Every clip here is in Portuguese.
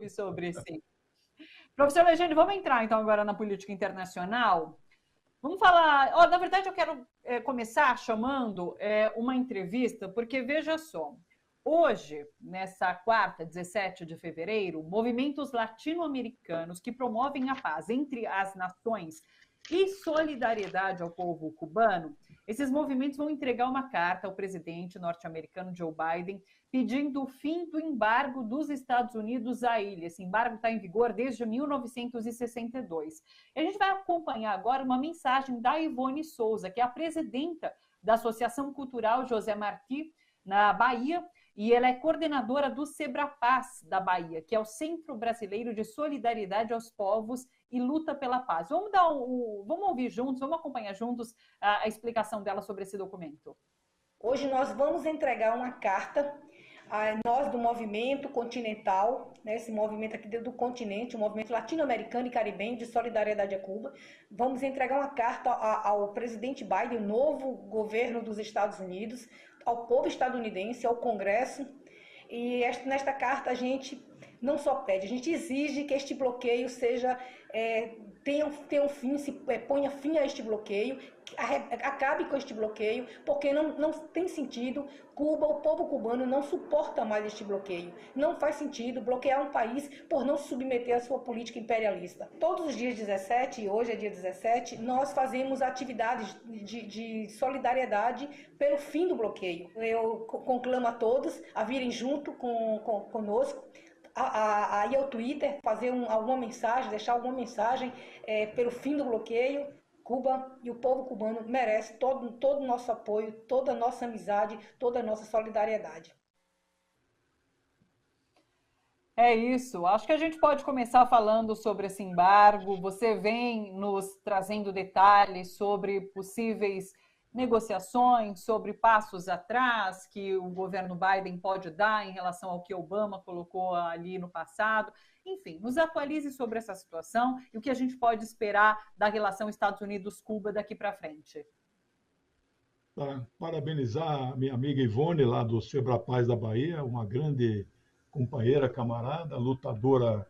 soube sobre, sim. Professor Legene, vamos entrar então agora na política internacional. Vamos falar. Na verdade, eu quero começar chamando uma entrevista, porque veja só. Hoje, nessa quarta, 17 de fevereiro, movimentos latino-americanos que promovem a paz entre as nações e solidariedade ao povo cubano, esses movimentos vão entregar uma carta ao presidente norte-americano Joe Biden pedindo o fim do embargo dos Estados Unidos à ilha. Esse embargo está em vigor desde 1962. A gente vai acompanhar agora uma mensagem da Ivone Souza, que é a presidenta da Associação Cultural José Martí, na Bahia, e ela é coordenadora do Sebrapaz da Bahia, que é o Centro Brasileiro de Solidariedade aos Povos e Luta pela Paz. Vamos ouvir juntos, vamos acompanhar juntos a explicação dela sobre esse documento. Hoje nós vamos entregar uma carta a nós do movimento continental, né, esse movimento aqui do continente, o movimento latino-americano e caribenho de solidariedade a Cuba. Vamos entregar uma carta ao presidente Biden, novo governo dos Estados Unidos, ao povo estadunidense, ao Congresso. E nesta carta a gente não só pede, a gente exige que este bloqueio tenha um fim, ponha fim a este bloqueio, acabe com este bloqueio, porque não tem sentido. Cuba, o povo cubano não suporta mais este bloqueio. Não faz sentido bloquear um país por não se submeter à sua política imperialista. Todos os dias 17, e hoje é dia 17, nós fazemos atividades de solidariedade pelo fim do bloqueio. Eu conclamo a todos a virem junto conosco, a ir ao Twitter, fazer alguma mensagem, deixar alguma mensagem pelo fim do bloqueio. Cuba e o povo cubano merece todo o nosso apoio, toda a nossa amizade, toda a nossa solidariedade. É isso. Acho que a gente pode começar falando sobre esse embargo. Você vem nos trazendo detalhes sobre possíveis negociações, sobre passos atrás que o governo Biden pode dar em relação ao que Obama colocou ali no passado. Enfim, nos atualize sobre essa situação e o que a gente pode esperar da relação Estados Unidos-Cuba daqui para frente. Parabenizar a minha amiga Ivone, lá do Sebrapaz da Bahia, uma grande companheira, camarada, lutadora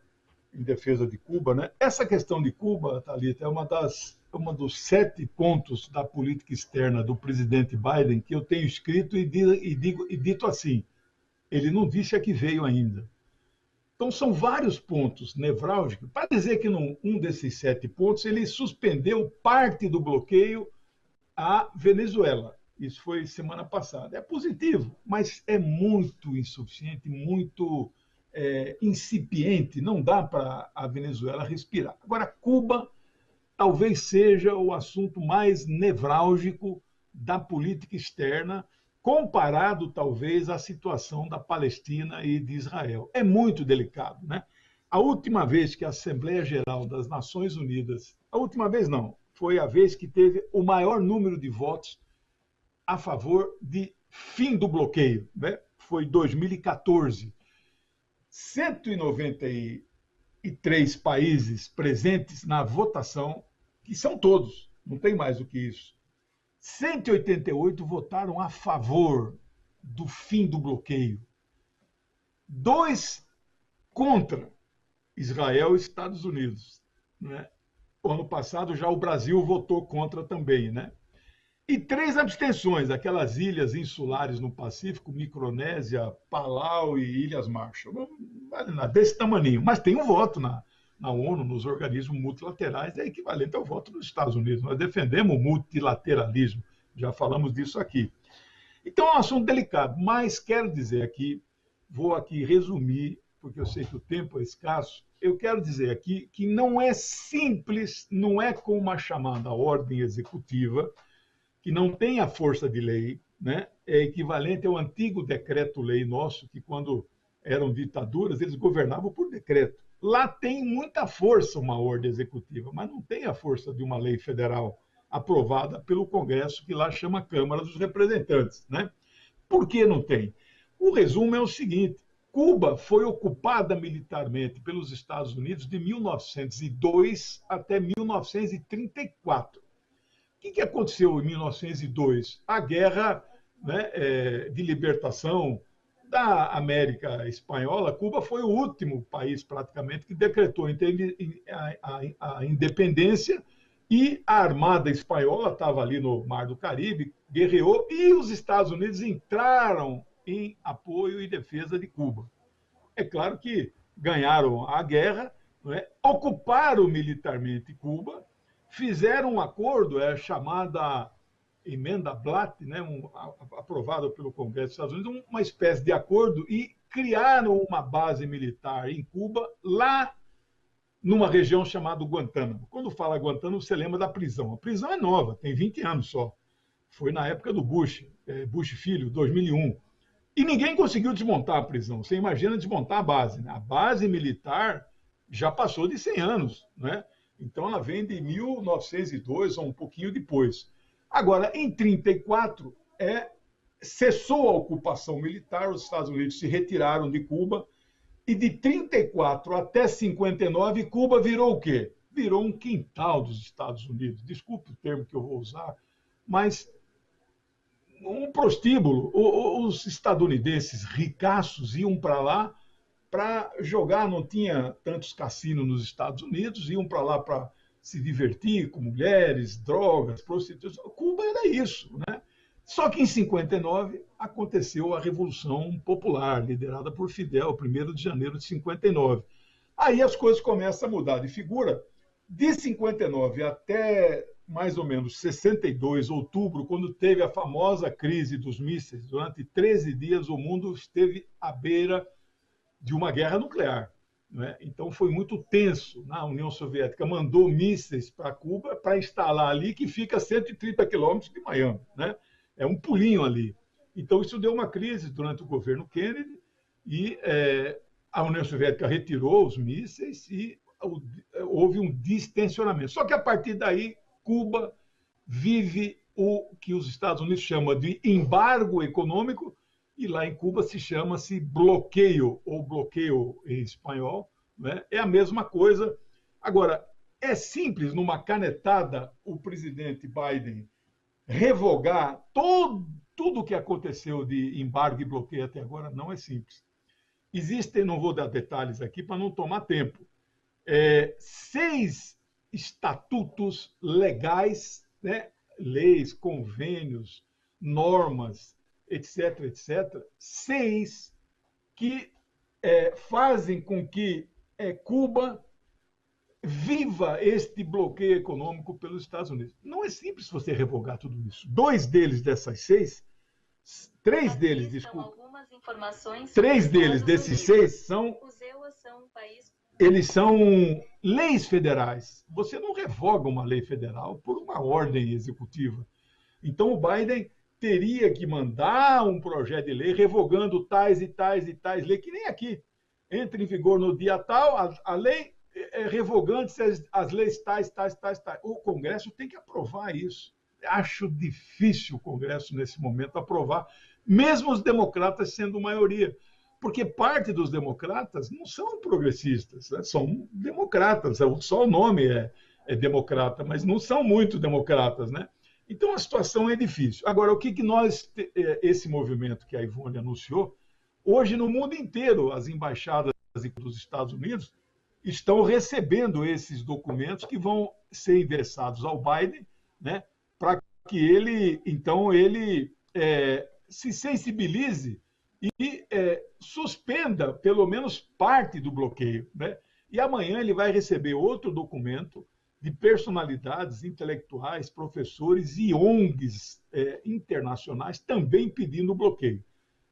em defesa de Cuba, né? Essa questão de Cuba, Thalita, é uma dos 7 pontos da política externa do presidente Biden que eu tenho escrito e dito assim. Ele não disse a que veio ainda. Então, são vários pontos nevrálgicos. Para dizer que um desses 7 pontos, ele suspendeu parte do bloqueio à Venezuela. Isso foi semana passada. É positivo, mas é muito insuficiente, muito incipiente. Não dá para a Venezuela respirar. Agora, Cuba talvez seja o assunto mais nevrálgico da política externa, comparado, talvez, à situação da Palestina e de Israel. É muito delicado, né? A última vez que a Assembleia Geral das Nações Unidas, a última vez não, foi a vez que teve o maior número de votos a favor de fim do bloqueio, né? Foi 2014. 193 países presentes na votação, que são todos, não tem mais do que isso. 188 votaram a favor do fim do bloqueio. 2 contra, Israel e Estados Unidos, né? O ano passado já o Brasil votou contra também, né? E 3 abstenções, aquelas ilhas insulares no Pacífico, Micronésia, Palau e Ilhas Marshall. Não vale nada, desse tamaninho. Mas tem um voto na ONU, nos organismos multilaterais, é equivalente ao voto dos Estados Unidos. Nós defendemos o multilateralismo, já falamos disso aqui. Então é um assunto delicado, mas quero dizer aqui, vou aqui resumir, porque eu sei que o tempo é escasso, eu quero dizer aqui que não é simples, não é como uma chamada ordem executiva, que não tem a força de lei, né? É equivalente ao antigo decreto-lei nosso, que quando eram ditaduras, eles governavam por decreto. Lá tem muita força uma ordem executiva, mas não tem a força de uma lei federal aprovada pelo Congresso, que lá chama Câmara dos Representantes, né? Por que não tem? O resumo é o seguinte: Cuba foi ocupada militarmente pelos Estados Unidos de 1902 até 1934. O que aconteceu em 1902? A guerra, né, de libertação Da América Espanhola, Cuba foi o último país, praticamente, que decretou a independência, e a Armada Espanhola estava ali no Mar do Caribe, guerreou, e os Estados Unidos entraram em apoio e defesa de Cuba. É claro que ganharam a guerra, não é? Ocuparam militarmente Cuba, fizeram um acordo, chamada emenda Blatt, né, aprovada pelo Congresso dos Estados Unidos, uma espécie de acordo, e criaram uma base militar em Cuba, lá numa região chamada Guantánamo. Quando fala Guantánamo, você lembra da prisão. A prisão é nova, tem 20 anos só. Foi na época do Bush, Bush Filho, 2001. E ninguém conseguiu desmontar a prisão. Você imagina desmontar a base, né? A base militar já passou de 100 anos, né? Então ela vem de 1902 ou um pouquinho depois. Agora, em 1934, cessou a ocupação militar, os Estados Unidos se retiraram de Cuba, e de 1934 até 1959, Cuba virou o quê? Virou um quintal dos Estados Unidos. Desculpe o termo que eu vou usar, mas um prostíbulo. Os estadunidenses ricaços iam para lá para jogar, não tinha tantos cassinos nos Estados Unidos, iam para lá para se divertir com mulheres, drogas, prostituição. Cuba era isso, né? Só que em 1959 aconteceu a Revolução Popular, liderada por Fidel, 1º de janeiro de 1959. Aí as coisas começam a mudar de figura. De 1959 até mais ou menos 62, outubro, quando teve a famosa crise dos mísseis, durante 13 dias o mundo esteve à beira de uma guerra nuclear. Né? Então foi muito tenso. A União Soviética mandou mísseis para Cuba para instalar ali, que fica a 130 quilômetros de Miami. Né? É um pulinho ali. Então isso deu uma crise durante o governo Kennedy, e a União Soviética retirou os mísseis e houve um distensionamento. Só que a partir daí, Cuba vive o que os Estados Unidos chamam de embargo econômico, e lá em Cuba chama-se bloqueio, ou bloqueio em espanhol, né? É a mesma coisa. Agora, é simples, numa canetada, o presidente Biden revogar tudo o que aconteceu de embargo e bloqueio até agora? Não é simples. Existem, não vou dar detalhes aqui para não tomar tempo, 6 estatutos legais, né? Leis, convênios, normas, etc., etc., 6 que fazem com que Cuba viva este bloqueio econômico pelos Estados Unidos. Não é simples você revogar tudo isso. 2 deles dessas 6, 3 deles, desculpa, 3 deles desses 6 são eles são leis federais. Você não revoga uma lei federal por uma ordem executiva. Então, o Biden teria que mandar um projeto de lei revogando tais e tais e tais leis, que nem aqui. Entra em vigor no dia tal, a lei revogando as leis tais. O Congresso tem que aprovar isso. Acho difícil o Congresso, nesse momento, aprovar, mesmo os democratas sendo maioria. Porque parte dos democratas não são progressistas, né? São democratas, só o nome é democrata, mas não são muito democratas, né? Então a situação é difícil. Agora, o que esse movimento que a Ivone anunciou, hoje no mundo inteiro, as embaixadas dos Estados Unidos estão recebendo esses documentos que vão ser endereçados ao Biden, né? Para que ele se sensibilize e suspenda pelo menos parte do bloqueio, né? E amanhã ele vai receber outro documento de personalidades intelectuais, professores e ONGs internacionais também pedindo bloqueio.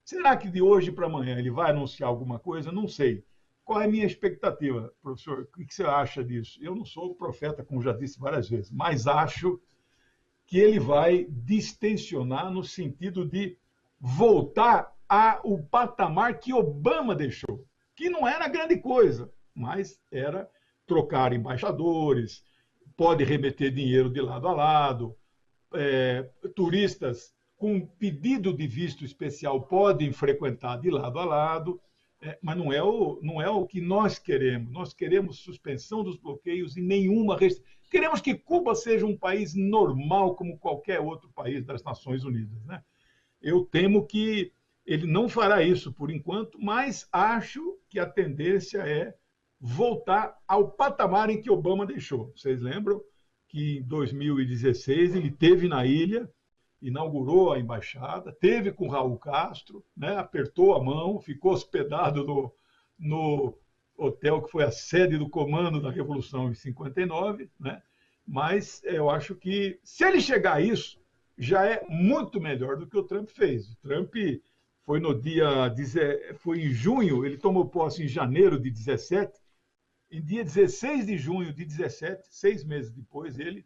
Será que de hoje para amanhã ele vai anunciar alguma coisa? Não sei. Qual é a minha expectativa, professor? O que você acha disso? Eu não sou profeta, como já disse várias vezes, mas acho que ele vai distensionar no sentido de voltar ao patamar que Obama deixou, que não era grande coisa, mas era trocar embaixadores, pode remeter dinheiro de lado a lado, turistas com pedido de visto especial podem frequentar de lado a lado, mas não é o que nós queremos. Nós queremos suspensão dos bloqueios e nenhuma restrição. Queremos que Cuba seja um país normal como qualquer outro país das Nações Unidas, né? Eu temo que Ele não fará isso por enquanto, mas acho que a tendência é voltar ao patamar em que Obama deixou. Vocês lembram que em 2016 ele teve na ilha, inaugurou a embaixada, teve com Raul Castro, né, apertou a mão, ficou hospedado no hotel que foi a sede do comando da Revolução em 59, né? Mas eu acho que se ele chegar a isso, já é muito melhor do que o Trump fez. O Trump foi foi em junho, ele tomou posse em janeiro de 17, em dia 16 de junho de 17, 6 meses depois, ele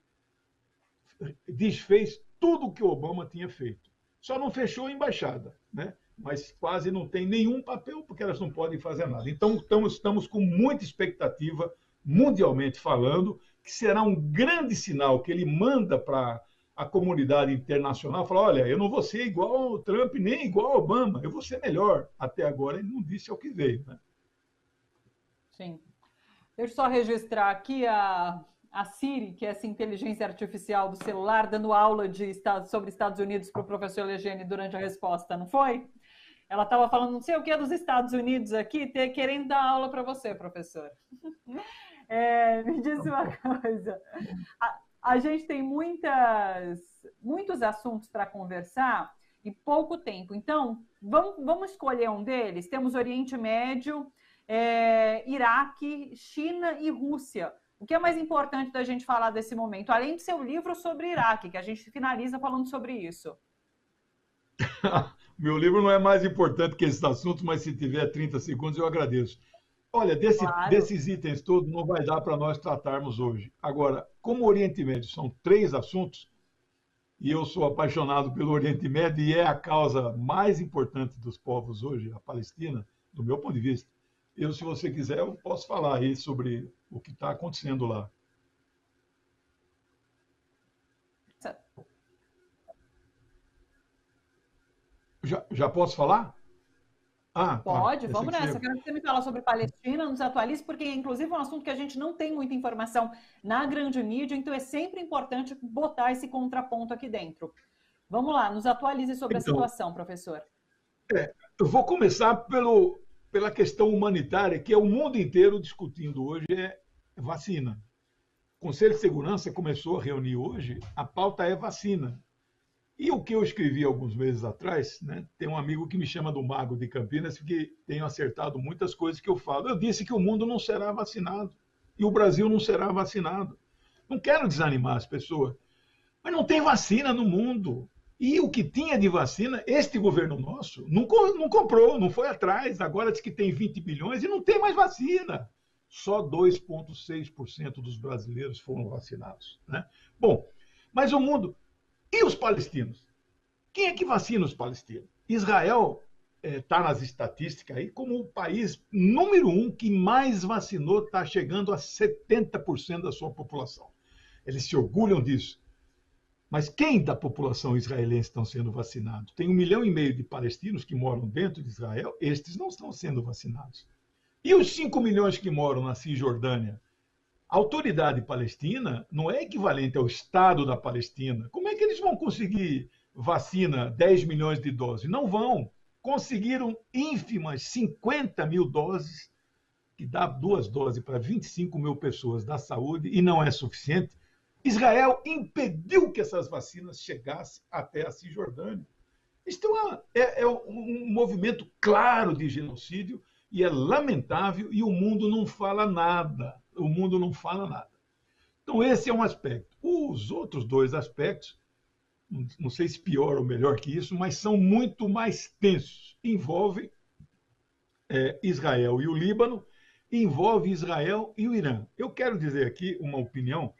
desfez tudo o que o Obama tinha feito. Só não fechou a embaixada, né? Mas quase não tem nenhum papel, porque elas não podem fazer nada. Então, estamos com muita expectativa, mundialmente falando, que será um grande sinal que ele manda para a comunidade internacional, falar, olha, eu não vou ser igual ao Trump, nem igual ao Obama, eu vou ser melhor. Até agora ele não disse ao que veio, né? Sim. Deixa eu só registrar aqui a Siri, que é essa inteligência artificial do celular, dando aula sobre Estados Unidos para o professor Legene durante a resposta, não foi? Ela estava falando não sei o que dos Estados Unidos aqui, querendo dar aula para você, professor. Me diz uma coisa. A gente tem muitos assuntos para conversar e pouco tempo. Então, vamos escolher um deles. Temos Oriente Médio, Iraque, China e Rússia. O que é mais importante da gente falar desse momento? Além do seu livro sobre Iraque, que a gente finaliza falando sobre isso. Meu livro não é mais importante que esses assuntos, mas se tiver 30 segundos eu agradeço. Olha, Claro. desses itens todos não vai dar para nós tratarmos hoje. Agora, como o Oriente Médio são 3 assuntos, e eu sou apaixonado pelo Oriente Médio e é a causa mais importante dos povos hoje, a Palestina, do meu ponto de vista. Se você quiser, eu posso falar aí sobre o que está acontecendo lá. Já posso falar? Pode, vamos nessa. Eu quero que você me fale sobre Palestina, nos atualize, porque inclusive é um assunto que a gente não tem muita informação na grande mídia, então é sempre importante botar esse contraponto aqui dentro. Vamos lá, nos atualize sobre a situação, professor. Eu vou começar pela questão humanitária, que é o mundo inteiro discutindo hoje, é vacina. O Conselho de Segurança começou a reunir hoje, a pauta é vacina. E o que eu escrevi alguns meses atrás, né, tem um amigo que me chama do Mago de Campinas, que tenho acertado muitas coisas que eu falo. Eu disse que o mundo não será vacinado e o Brasil não será vacinado. Não quero desanimar as pessoas, mas não tem vacina no mundo. E o que tinha de vacina, este governo nosso não comprou, não foi atrás. Agora diz que tem 20 bilhões e não tem mais vacina. Só 2,6% dos brasileiros foram vacinados, né? Bom, mas o mundo... E os palestinos? Quem é que vacina os palestinos? Israel está nas estatísticas aí como o país número 1 que mais vacinou, está chegando a 70% da sua população. Eles se orgulham disso. Mas quem da população israelense estão sendo vacinados? Tem 1,5 milhão de palestinos que moram dentro de Israel, estes não estão sendo vacinados. E os 5 milhões que moram na Cisjordânia? A autoridade palestina não é equivalente ao Estado da Palestina. Como é que eles vão conseguir vacina 10 milhões de doses? Não vão. Conseguiram ínfimas 50 mil doses, que dá 2 doses para 25 mil pessoas da saúde, e não é suficiente. Israel impediu que essas vacinas chegassem até a Cisjordânia. Isto é um movimento claro de genocídio, e é lamentável, e o mundo não fala nada. O mundo não fala nada. Então, esse é um aspecto. Os outros 2 aspectos, não sei se pior ou melhor que isso, mas são muito mais tensos. Envolvem Israel e o Líbano, envolve Israel e o Irã. Eu quero dizer aqui uma opinião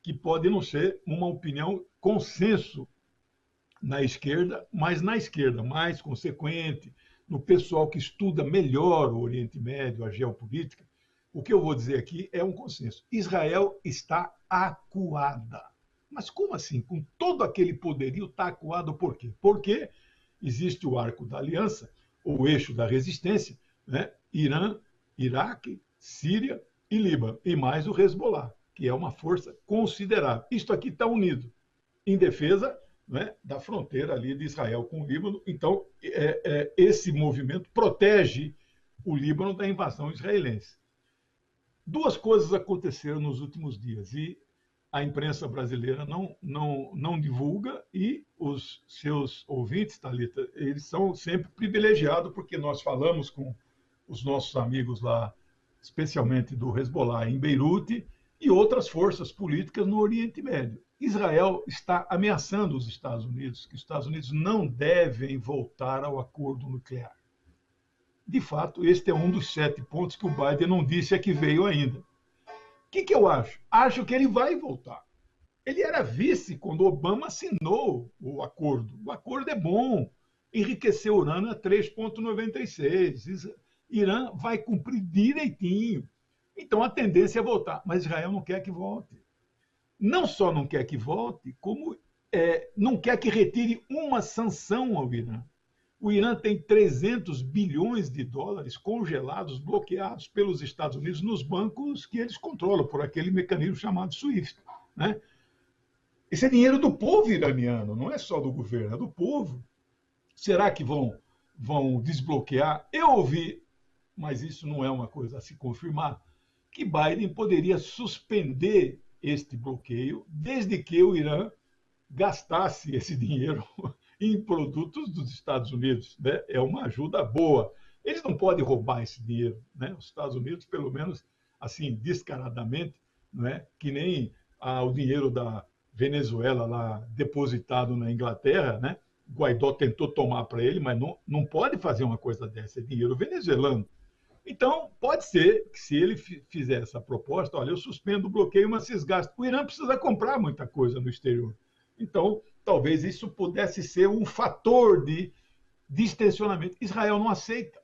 que pode não ser uma opinião consenso na esquerda, mas na esquerda mais consequente, no pessoal que estuda melhor o Oriente Médio, a geopolítica. O que eu vou dizer aqui é um consenso. Israel está acuada. Mas como assim? Com todo aquele poderio, está acuado por quê? Porque existe o arco da aliança, o eixo da resistência, né? Irã, Iraque, Síria e Líbano. E mais o Hezbollah, que é uma força considerável. Isto aqui está unido em defesa né, da fronteira ali de Israel com o Líbano. Então, esse movimento protege o Líbano da invasão israelense. Duas coisas aconteceram nos últimos dias e a imprensa brasileira não divulga, e os seus ouvintes, Thalita, eles são sempre privilegiados, porque nós falamos com os nossos amigos lá, especialmente do Hezbollah em Beirute, e outras forças políticas no Oriente Médio. Israel está ameaçando os Estados Unidos, que os Estados Unidos não devem voltar ao acordo nuclear. De fato, este é um dos 7 pontos que o Biden não disse a que veio ainda. O que eu acho? Acho que ele vai voltar. Ele era vice quando Obama assinou o acordo. O acordo é bom. Enriqueceu o urânio a 3,96. Irã vai cumprir direitinho. Então a tendência é voltar. Mas Israel não quer que volte. Não só não quer que volte, como não quer que retire uma sanção ao Irã. O Irã tem 300 bilhões de dólares congelados, bloqueados pelos Estados Unidos nos bancos que eles controlam, por aquele mecanismo chamado SWIFT, né? Esse é dinheiro do povo iraniano, não é só do governo, é do povo. Será que vão desbloquear? Eu ouvi, mas isso não é uma coisa a se confirmar, que Biden poderia suspender este bloqueio desde que o Irã gastasse esse dinheiro em produtos dos Estados Unidos, né? É uma ajuda boa. Eles não podem roubar esse dinheiro, né? Os Estados Unidos, pelo menos, assim, descaradamente, né? Que nem o dinheiro da Venezuela lá depositado na Inglaterra, né? Guaidó tentou tomar para ele, mas não pode fazer uma coisa dessa, é dinheiro venezuelano. Então, pode ser que se ele fizer essa proposta, olha, eu suspendo o bloqueio, mas vocês gastam. O Irã precisa comprar muita coisa no exterior. Então, talvez isso pudesse ser um fator de distensionamento. Israel não aceita.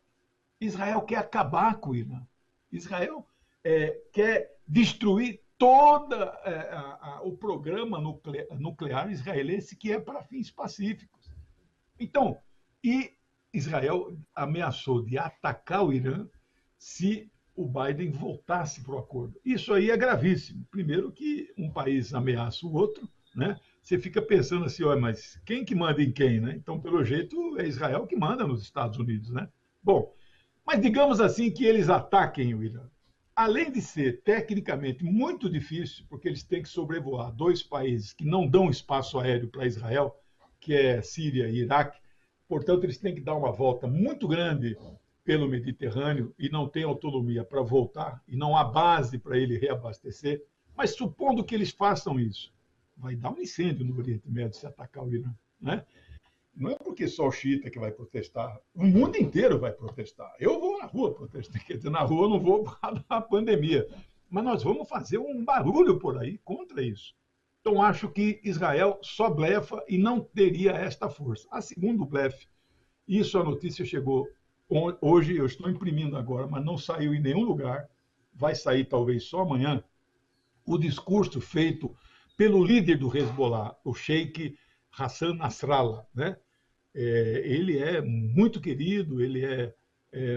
Israel quer acabar com o Irã. Israel quer destruir todo o programa nuclear israelense, que é para fins pacíficos. Então, e Israel ameaçou de atacar o Irã se o Biden voltasse para o acordo. Isso aí é gravíssimo. Primeiro que um país ameaça o outro, né? Você fica pensando assim, olha, mas quem que manda em quem, né? Então, pelo jeito, é Israel que manda nos Estados Unidos, né? Bom, mas digamos assim que eles ataquem o Irã. Além de ser tecnicamente muito difícil, porque eles têm que sobrevoar 2 países que não dão espaço aéreo para Israel, que é Síria e Iraque, portanto, eles têm que dar uma volta muito grande pelo Mediterrâneo e não têm autonomia para voltar, e não há base para ele reabastecer. Mas supondo que eles façam isso, vai dar um incêndio no Oriente Médio se atacar o Irã, né? Não é porque só o xiita que vai protestar, o mundo inteiro vai protestar. Eu vou na rua protestar, quer dizer, na rua eu não vou por causa da pandemia, mas nós vamos fazer um barulho por aí contra isso. Então, acho que Israel só blefa e não teria esta força. A segundo blefe, isso a notícia chegou hoje, eu estou imprimindo agora, mas não saiu em nenhum lugar, vai sair talvez só amanhã, o discurso feito pelo líder do Hezbollah, o Sheikh Hassan Nasrallah, né? Ele é muito querido, ele é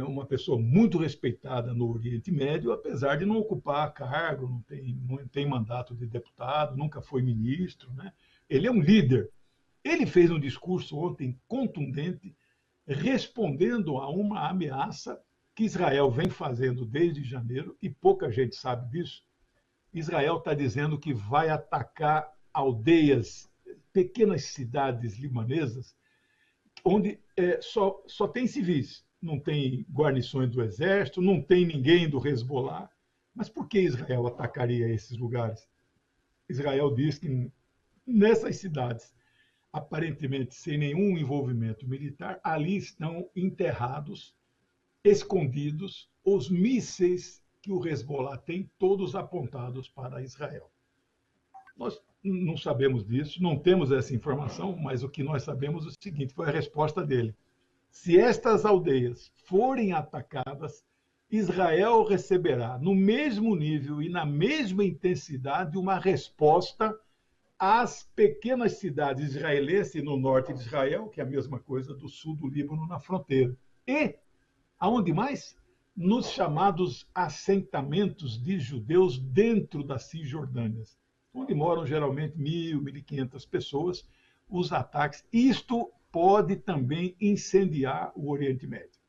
uma pessoa muito respeitada no Oriente Médio, apesar de não ocupar cargo, não tem mandato de deputado, nunca foi ministro, né? Ele é um líder. Ele fez um discurso ontem contundente, respondendo a uma ameaça que Israel vem fazendo desde janeiro, e pouca gente sabe disso. Israel está dizendo que vai atacar aldeias, pequenas cidades libanesas, onde só tem civis, não tem guarnições do exército, não tem ninguém do Hezbollah. Mas por que Israel atacaria esses lugares? Israel diz que nessas cidades, aparentemente sem nenhum envolvimento militar, ali estão enterrados, escondidos, os mísseis que o Hezbollah tem, todos apontados para Israel. Nós não sabemos disso, não temos essa informação, mas o que nós sabemos é o seguinte, foi a resposta dele. Se estas aldeias forem atacadas, Israel receberá no mesmo nível e na mesma intensidade uma resposta às pequenas cidades israelenses no norte de Israel, que é a mesma coisa do sul do Líbano, na fronteira. E, aonde mais? Nos chamados assentamentos de judeus dentro das Cisjordânias, onde moram geralmente 1.000, 1.500 pessoas, os ataques. Isto pode também incendiar o Oriente Médio.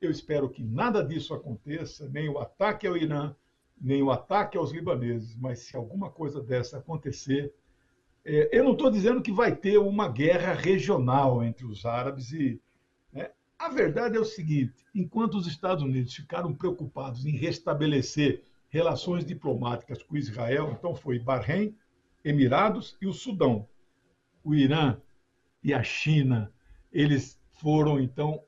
Eu espero que nada disso aconteça, nem o ataque ao Irã, nem o ataque aos libaneses, mas se alguma coisa dessa acontecer, eu não estou dizendo que vai ter uma guerra regional entre os árabes e... Né? A verdade é o seguinte, enquanto os Estados Unidos ficaram preocupados em restabelecer relações diplomáticas com Israel, então foi Bahrein, Emirados e o Sudão. O Irã e a China, eles foram, então,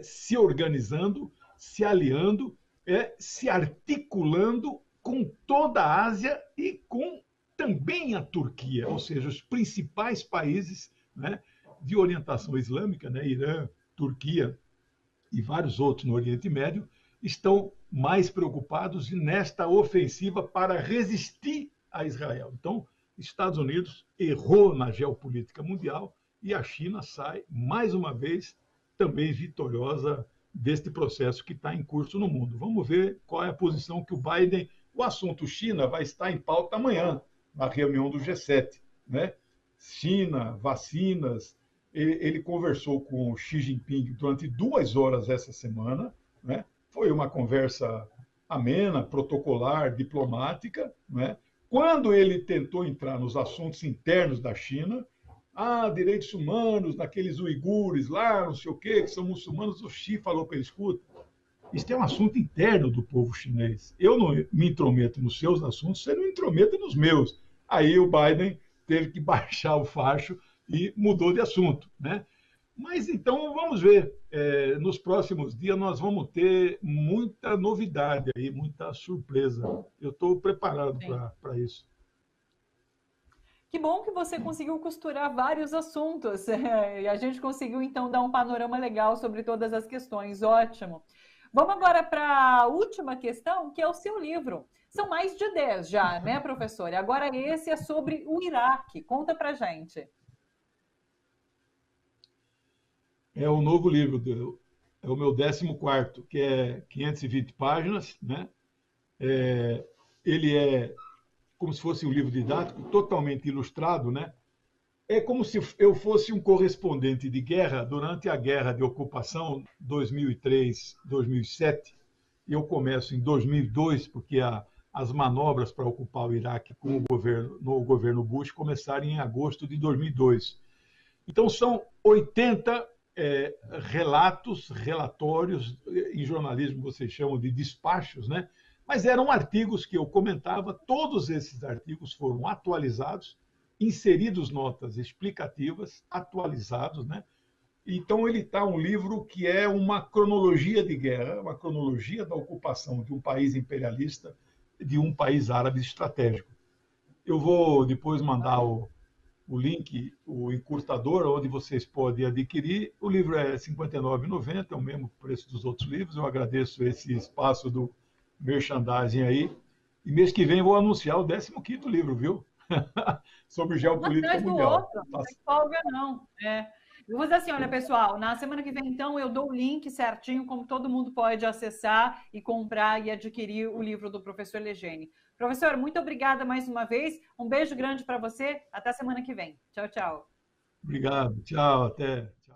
se organizando, se aliando, se articulando com toda a Ásia e com também a Turquia, ou seja, os principais países, né, de orientação islâmica, né, Irã, Turquia e vários outros no Oriente Médio, estão mais preocupados nesta ofensiva para resistir a Israel. Então, Estados Unidos errou na geopolítica mundial e a China sai, mais uma vez, também vitoriosa deste processo que está em curso no mundo. Vamos ver qual é a posição que o Biden... O assunto China vai estar em pauta amanhã, na reunião do G7. Né? China, vacinas... Ele conversou com o Xi Jinping durante 2 horas essa semana. Né? Foi uma conversa amena, protocolar, diplomática. Né? Quando ele tentou entrar nos assuntos internos da China, direitos humanos, naqueles uigures lá, não sei o quê, que são muçulmanos, o Xi falou para ele, escuta, isso é um assunto interno do povo chinês. Eu não me intrometo nos seus assuntos, você não intrometa nos meus. Aí o Biden teve que baixar o facho e mudou de assunto. Né? Mas então vamos ver. Nos próximos dias nós vamos ter muita novidade aí, muita surpresa. Eu estou preparado para isso. Que bom que você conseguiu costurar vários assuntos. E a gente conseguiu, então, dar um panorama legal sobre todas as questões. Ótimo. Vamos agora para a última questão, que é o seu livro. São mais de 10 já, né, professor? E agora esse é sobre o Iraque. Conta para gente. É o novo livro, é o meu 14º, que é 520 páginas. Né? Ele é como se fosse um livro didático, totalmente ilustrado, né? É como se eu fosse um correspondente de guerra durante a Guerra de Ocupação 2003-2007. Eu começo em 2002, porque as manobras para ocupar o Iraque no governo Bush começaram em agosto de 2002. Então, são 80 relatórios, em jornalismo vocês chamam de despachos, né? Mas eram artigos que eu comentava, todos esses artigos foram atualizados, inseridos notas explicativas, atualizados, né? Então ele está um livro que é uma cronologia de guerra, uma cronologia da ocupação de um país imperialista, de um país árabe estratégico. Eu vou depois mandar o link, o encurtador, onde vocês podem adquirir. O livro é R$ 59,90, é o mesmo preço dos outros livros. Eu agradeço esse espaço do merchandising aí. E mês que vem vou anunciar o 15º livro, viu? Sobre geopolítica mundial. Não tem folga, não. Eu vou dizer assim, olha, pessoal, na semana que vem, então, eu dou o link certinho, como todo mundo pode acessar e comprar e adquirir o livro do professor Legene. Professor, muito obrigada mais uma vez. Um beijo grande para você. Até semana que vem. Tchau, tchau. Obrigado. Tchau. Até.